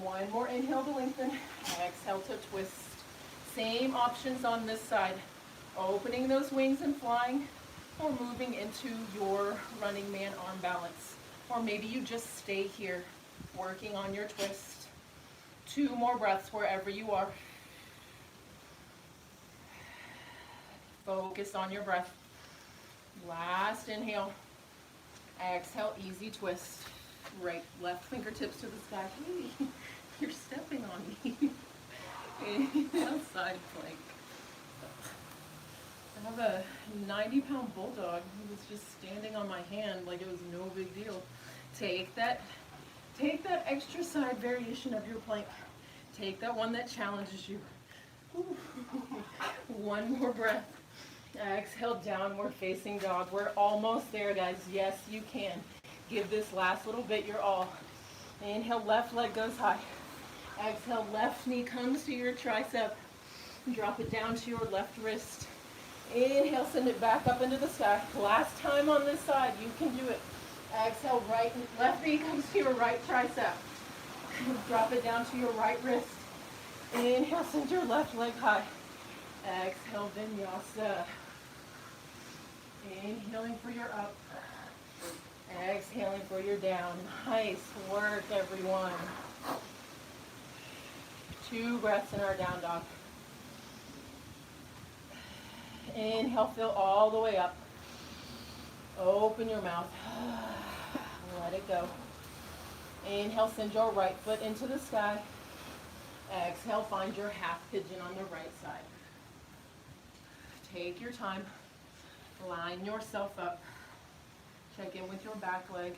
Speaker 1: One more inhale to lengthen. Exhale to twist. Same options on this side. Opening those wings and flying, or moving into your running man arm balance. Or maybe you just stay here, working on your twist. 2 more breaths wherever you are. Focus on your breath. Last inhale. Exhale, easy twist. Right, left fingertips to the sky. Hey, you're stepping on me. Inhale, side plank. I have a 90-pound bulldog who was just standing on my hand like it was no big deal. Take that extra side variation of your plank. Take that one that challenges you. One more breath. Exhale, downward facing dog. We're almost there, guys. Yes, you can. Give this last little bit your all. Inhale, left leg goes high. Exhale, left knee comes to your tricep. Drop it down to your left wrist. Inhale, send it back up into the sky. Last time on this side, you can do it. Exhale, left knee comes to your right tricep. Drop it down to your right wrist. Inhale, send your left leg high. Exhale, vinyasa. Inhaling for your up. Exhaling for your down. Nice work, everyone. 2 breaths in our down dog. Inhale, fill all the way up. Open your mouth. Let it go. Inhale, send your right foot into the sky. Exhale, find your half pigeon on the right side. Take your time. Line yourself up. Check in with your back leg.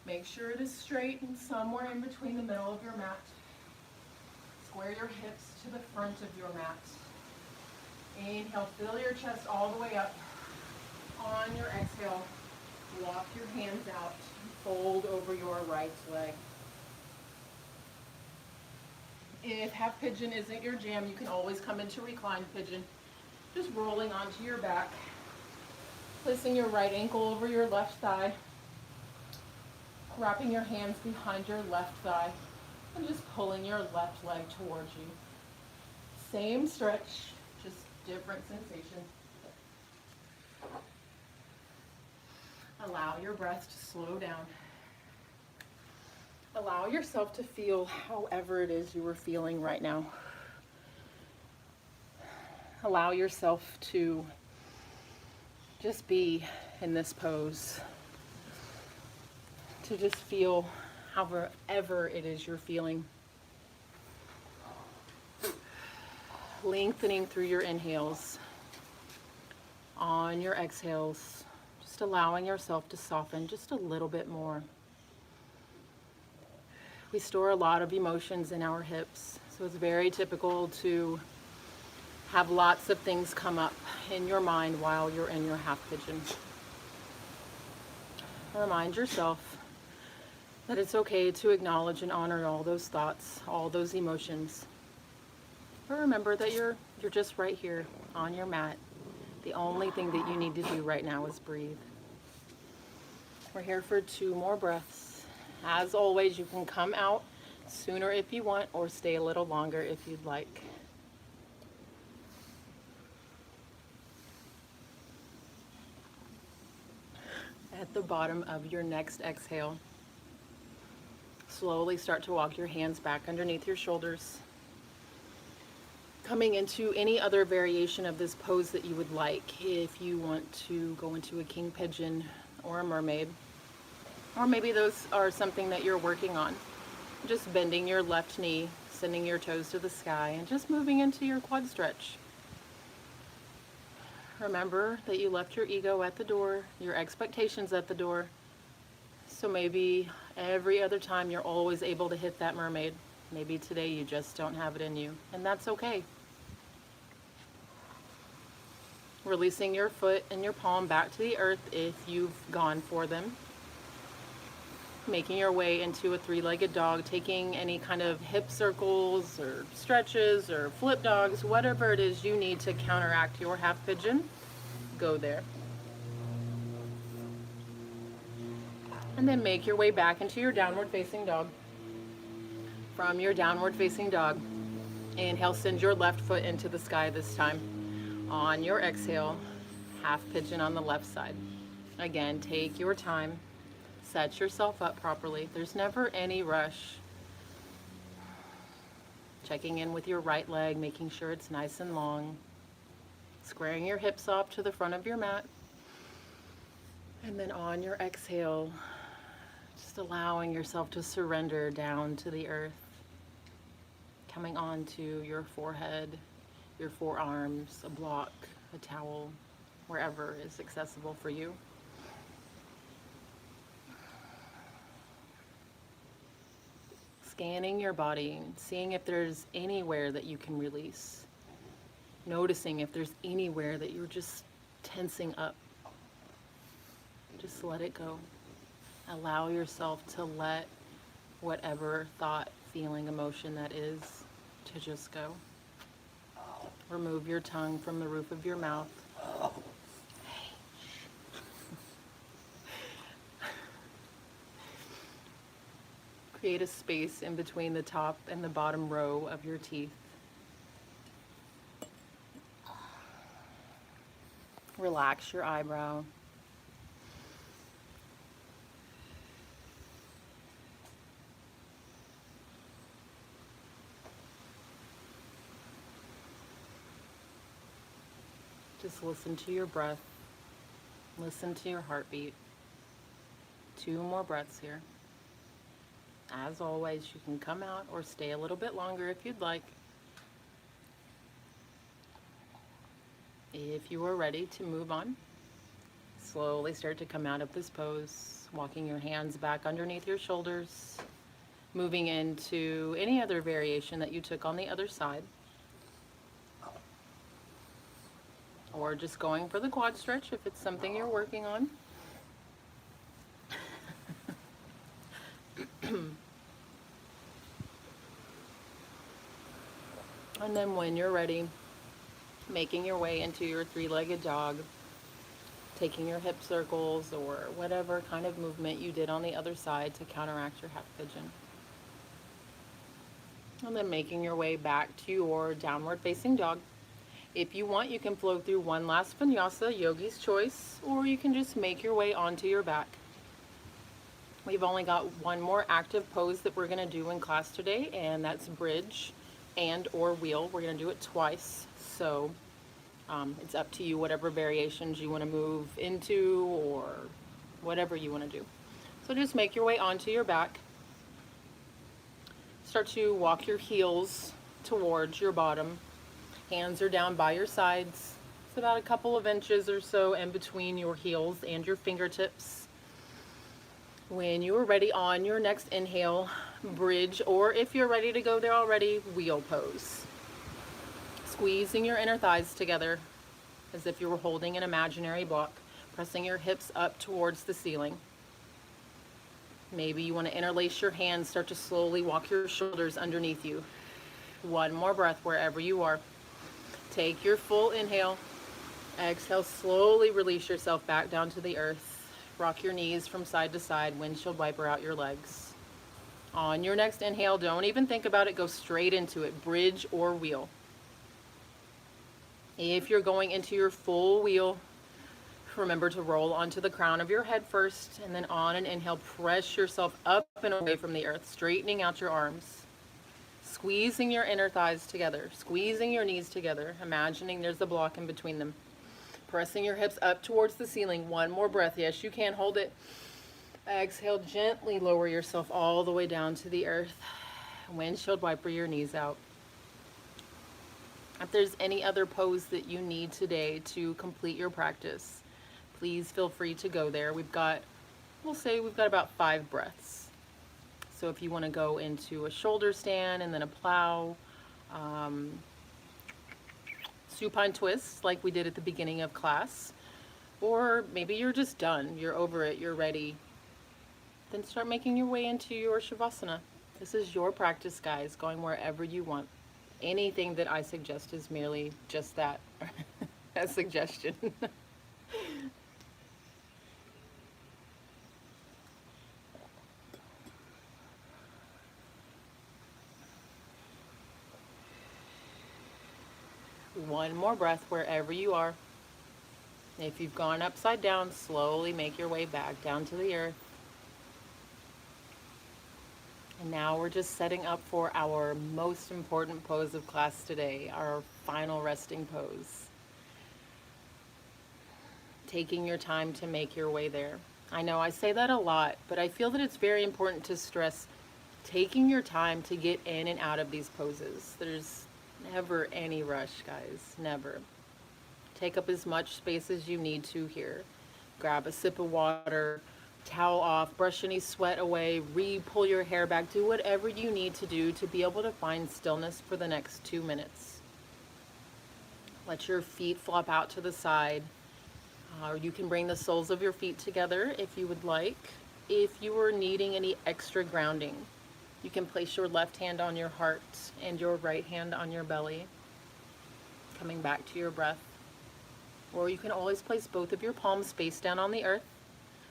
Speaker 1: Make sure it is straight and somewhere in between the middle of your mat. Square your hips to the front of your mat. Inhale, fill your chest all the way up. On your exhale, walk your hands out. Fold over your right leg. If half pigeon isn't your jam, you can always come into reclined pigeon. Just rolling onto your back. Placing your right ankle over your left thigh. Wrapping your hands behind your left thigh. And just pulling your left leg towards you. Same stretch, just different sensation. Allow your breath to slow down. Allow yourself to feel however it is you are feeling right now. Allow yourself to just be in this pose. To just feel however it is you're feeling. Lengthening through your inhales. On your exhales, just allowing yourself to soften just a little bit more. We store a lot of emotions in our hips, so it's very typical to have lots of things come up in your mind while you're in your half pigeon. Remind yourself that it's okay to acknowledge and honor all those thoughts, all those emotions. But remember that you're just right here on your mat. The only thing that you need to do right now is breathe. We're here for 2 more breaths. As always, you can come out sooner if you want or stay a little longer if you'd like. At the bottom of your next exhale, slowly start to walk your hands back underneath your shoulders. Coming into any other variation of this pose that you would like. If you want to go into a king pigeon or a mermaid, or maybe those are something that you're working on. Just bending your left knee, sending your toes to the sky, and just moving into your quad stretch. Remember that you left your ego at the door, your expectations at the door. So maybe every other time you're always able to hit that mermaid. Maybe today you just don't have it in you, and that's okay. Releasing your foot and your palm back to the earth if you've gone for them. Making your way into a 3-legged dog, taking any kind of hip circles or stretches or flip dogs, whatever it is you need to counteract your half pigeon, go there. And then make your way back into your downward facing dog. From your downward facing dog, inhale, send your left foot into the sky this time. On your exhale, half pigeon on the left side. Again, take your time. Set yourself up properly. There's never any rush. Checking in with your right leg, making sure it's nice and long. Squaring your hips off to the front of your mat. And then on your exhale, just allowing yourself to surrender down to the earth. Coming onto your forehead, your forearms, a block, a towel, wherever is accessible for you. Scanning your body, seeing if there's anywhere that you can release. Noticing if there's anywhere that you're just tensing up. Just let it go. Allow yourself to let whatever thought, feeling, emotion that is to just go. Remove your tongue from the roof of your mouth. Create a space in between the top and the bottom row of your teeth. Relax your eyebrow. Just listen to your breath. Listen to your heartbeat. 2 more breaths here. As always, you can come out or stay a little bit longer if you'd like. If you are ready to move on, slowly start to come out of this pose, walking your hands back underneath your shoulders, moving into any other variation that you took on the other side, or just going for the quad stretch if it's something you're working on. And then when you're ready, making your way into your 3-legged dog, taking your hip circles or whatever kind of movement you did on the other side to counteract your half pigeon. And then making your way back to your downward facing dog. If you want, you can flow through one last vinyasa, yogi's choice, or you can just make your way onto your back. We've only got one more active pose that we're going to do in class today, and that's bridge and or wheel. We're going to do it twice, so it's up to you whatever variations you want to move into or whatever you want to do. So just make your way onto your back. Start to walk your heels towards your bottom. Hands are down by your sides. It's about a couple of inches or so in between your heels and your fingertips. When you are ready, on your next inhale, bridge, or if you're ready to go there already, wheel pose. Squeezing your inner thighs together as if you were holding an imaginary block, pressing your hips up towards the ceiling. Maybe you want to interlace your hands, start to slowly walk your shoulders underneath you. One more breath wherever you are. Take your full inhale. Exhale, slowly release yourself back down to the earth. Rock your knees from side to side, windshield wiper out your legs. On your next inhale, don't even think about it, go straight into it, bridge or wheel. If you're going into your full wheel, remember to roll onto the crown of your head first, and then on an inhale, press yourself up and away from the earth, straightening out your arms. Squeezing your inner thighs together, squeezing your knees together, imagining there's a block in between them. Pressing your hips up towards the ceiling. One more breath. Yes, you can. Hold it. Exhale, gently lower yourself all the way down to the earth. Windshield wiper your knees out. If there's any other pose that you need today to complete your practice, please feel free to go there. We'll say we've got about 5 breaths. So if you want to go into a shoulder stand and then a plow, supine twists like we did at the beginning of class, or maybe you're just done, you're over it, you're ready, then start making your way into your shavasana. This is your practice, guys, going wherever you want. Anything that I suggest is merely just that, a suggestion. One more breath wherever you are. If you've gone upside down, slowly make your way back down to the earth. And now we're just setting up for our most important pose of class today, our final resting pose. Taking your time to make your way there. I know I say that a lot, but I feel that it's very important to stress taking your time to get in and out of these poses. There's never any rush, guys, never. Take up as much space as you need to here. Grab a sip of water, towel off, brush any sweat away, pull your hair back, do whatever you need to do to be able to find stillness for the next 2 minutes. Let your feet flop out to the side. Or you can bring the soles of your feet together if you would like. If you are needing any extra grounding, you can place your left hand on your heart and your right hand on your belly, coming back to your breath. Or you can always place both of your palms face down on the earth.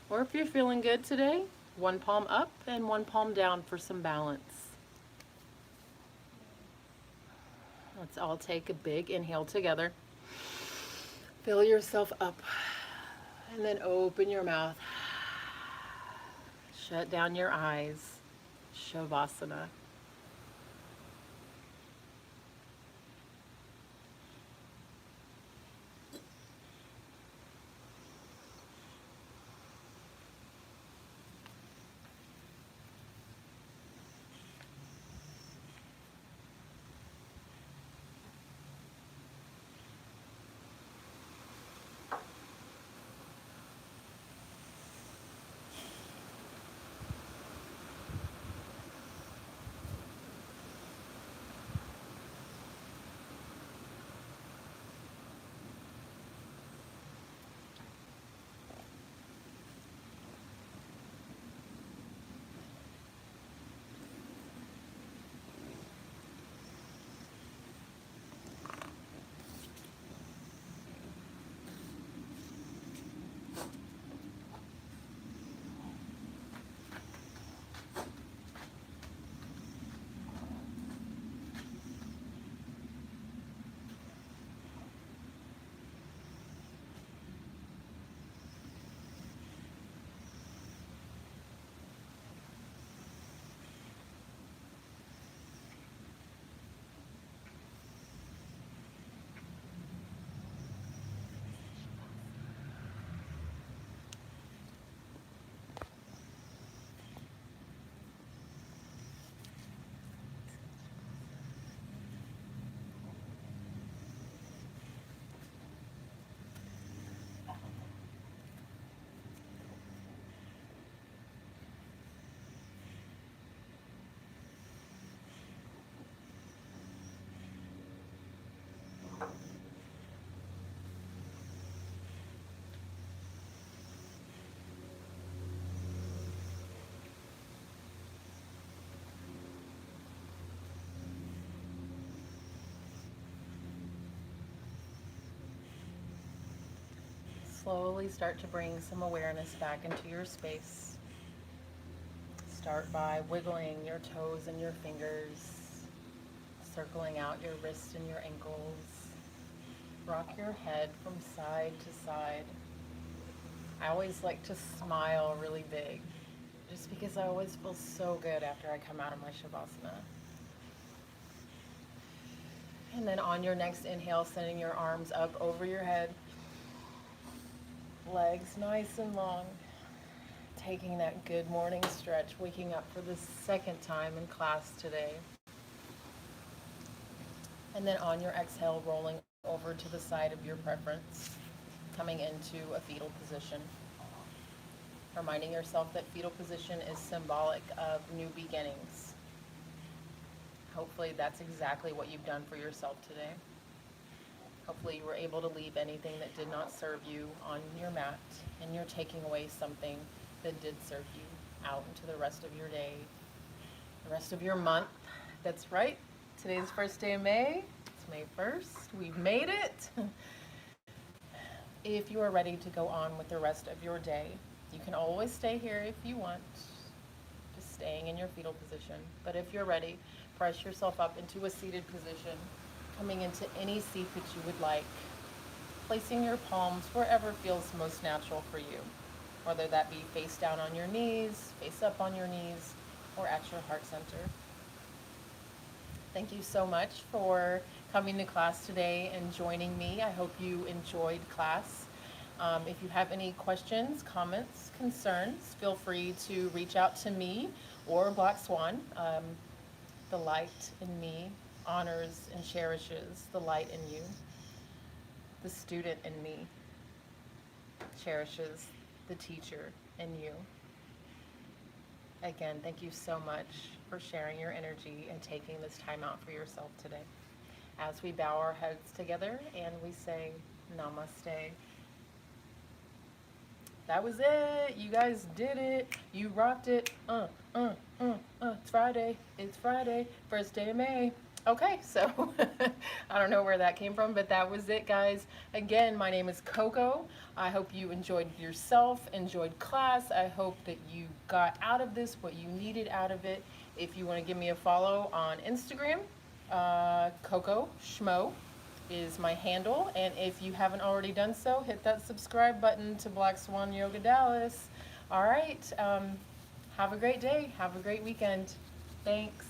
Speaker 1: Or if you're feeling good today, one palm up and one palm down for some balance. Let's all take a big inhale together. Fill yourself up and then open your mouth. Shut down your eyes. Shavasana. Slowly start to bring some awareness back into your space. Start by wiggling your toes and your fingers, circling out your wrists and your ankles. Rock your head from side to side. I always like to smile really big, just because I always feel so good after I come out of my Shavasana. And then on your next inhale, sending your arms up over your head. Legs nice and long. Taking that good morning stretch, waking up for the second time in class today. And then on your exhale, rolling over to the side of your preference, coming into a fetal position. Reminding yourself that fetal position is symbolic of new beginnings. Hopefully that's exactly what you've done for yourself today. Hopefully you were able to leave anything that did not serve you on your mat, and you're taking away something that did serve you out into the rest of your day, the rest of your month. That's right. Today's the first day of May. It's May 1st. We've made it. If you are ready to go on with the rest of your day, you can always stay here if you want, just staying in your fetal position. But if you're ready, press yourself up into a seated position, coming into any seat that you would like, placing your palms wherever feels most natural for you, whether that be face down on your knees, face up on your knees, or at your heart center. Thank you so much for coming to class today and joining me. I hope you enjoyed class. If you have any questions, comments, concerns, feel free to reach out to me or Black Swan. The light in me honors and cherishes the light in you. the student in me cherishes the teacher in you. Again, thank you so much for sharing your energy and taking this time out for yourself today. As we bow our heads together and we say namaste. That was it. You guys did it. You rocked it. It's Friday. It's Friday. First day of May. Okay, so I don't know where that came from, but that was it, guys. Again, my name is Coco. I hope you enjoyed yourself, enjoyed class. I hope that you got out of this what you needed out of it. If you want to give me a follow on Instagram, Coco Schmo is my handle, and if you haven't already done so, hit that subscribe button to Black Swan Yoga Dallas. All right, have a great day. Have a great weekend. Thanks.